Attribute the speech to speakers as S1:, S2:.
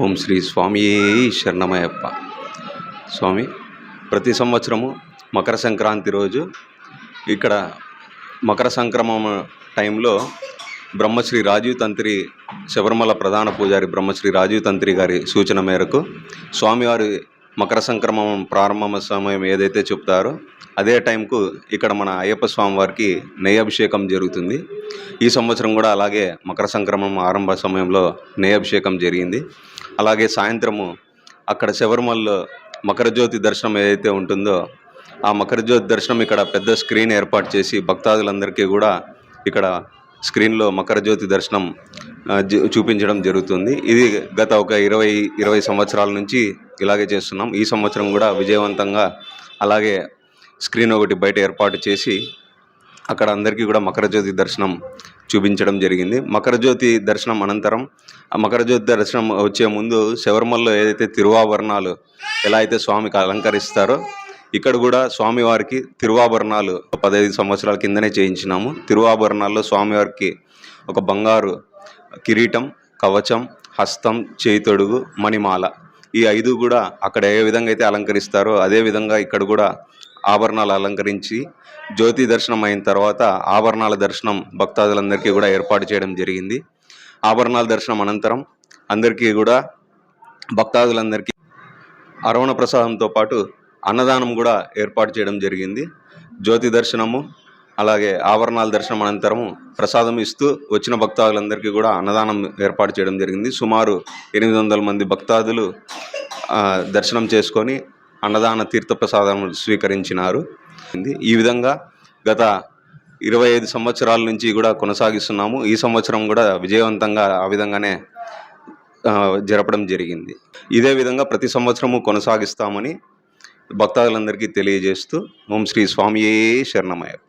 S1: ఓం శ్రీ స్వామియే శరణమయ్యప్ప. స్వామి, ప్రతి సంవత్సరము మకర సంక్రాంతి రోజు ఇక్కడ మకర సంక్రమణ టైంలో బ్రహ్మశ్రీ రాజీవ్ తంత్రి, శబరిమల ప్రధాన పూజారి బ్రహ్మశ్రీ రాజీవ్ తంత్రి గారి సూచన మేరకు స్వామివారి మకర సంక్రమణం ప్రారంభ సమయం ఏదైతే చెప్తారో అదే టైంకు ఇక్కడ మన అయ్యప్ప స్వామి వారికి నెయ్యి అభిషేకం జరుగుతుంది. ఈ సంవత్సరం కూడా అలాగే మకర సంక్రమణం ఆరంభ సమయంలో నెయ్యి అభిషేకం జరిగింది. అలాగే సాయంత్రము అక్కడ శబరిమలలో మకర జ్యోతి దర్శనం ఏదైతే ఉంటుందో ఆ మకర జ్యోతి దర్శనం ఇక్కడ పెద్ద స్క్రీన్ ఏర్పాటు చేసి భక్తాదులందరికీ కూడా ఇక్కడ స్క్రీన్లో మకర జ్యోతి దర్శనం చూపించడం జరుగుతుంది. ఇది గత ఒక 20 సంవత్సరాల నుంచి ఇలాగే చేస్తున్నాం. ఈ సంవత్సరం కూడా విజయవంతంగా అలాగే స్క్రీన్ ఒకటి బయట ఏర్పాటు చేసి అక్కడ అందరికీ కూడా మకర జ్యోతి దర్శనం చూపించడం జరిగింది. మకర జ్యోతి దర్శనం అనంతరం ఆ మకర జ్యోతి దర్శనం వచ్చే ముందు శబరిమలలో ఏదైతే తిరువాభరణాలు ఎలా అయితే స్వామికి అలంకరిస్తారో ఇక్కడ కూడా స్వామివారికి తిరువాభరణాలు 15 సంవత్సరాల కిందనే చేయించినాము. తిరువాభరణాల్లో స్వామివారికి ఒక బంగారు కిరీటం, కవచం, హస్తం, చేయి తొడుగు, మణిమాల, ఈ 5 కూడా అక్కడ ఏ విధంగా అయితే అలంకరిస్తారో అదే విధంగా ఇక్కడ కూడా ఆభరణాలు అలంకరించి జ్యోతి దర్శనం అయిన తర్వాత ఆభరణాల దర్శనం భక్తాదులందరికీ కూడా ఏర్పాటు చేయడం జరిగింది. ఆభరణాల దర్శనం అనంతరం అందరికీ కూడా భక్తాదులందరికీ అరవణ ప్రసాదంతో పాటు అన్నదానం కూడా ఏర్పాటు చేయడం జరిగింది. జ్యోతి దర్శనము అలాగే ఆభరణాల దర్శనం అనంతరము ప్రసాదం ఇస్తూ వచ్చిన భక్తాదులందరికీ కూడా అన్నదానం ఏర్పాటు చేయడం జరిగింది. సుమారు 800 మంది భక్తాదులు దర్శనం చేసుకొని అన్నదాన తీర్థ ప్రసాదం స్వీకరించినారు. ఈ విధంగా గత 25 సంవత్సరాల నుంచి కూడా కొనసాగిస్తున్నాము. ఈ సంవత్సరం కూడా విజయవంతంగా ఆ విధంగానే జరపడం జరిగింది. ఇదే విధంగా ప్రతి సంవత్సరము కొనసాగిస్తామని భక్తాదులందరికీ తెలియజేస్తూ ఓం శ్రీ స్వామియే శరణమయ్యప్ప.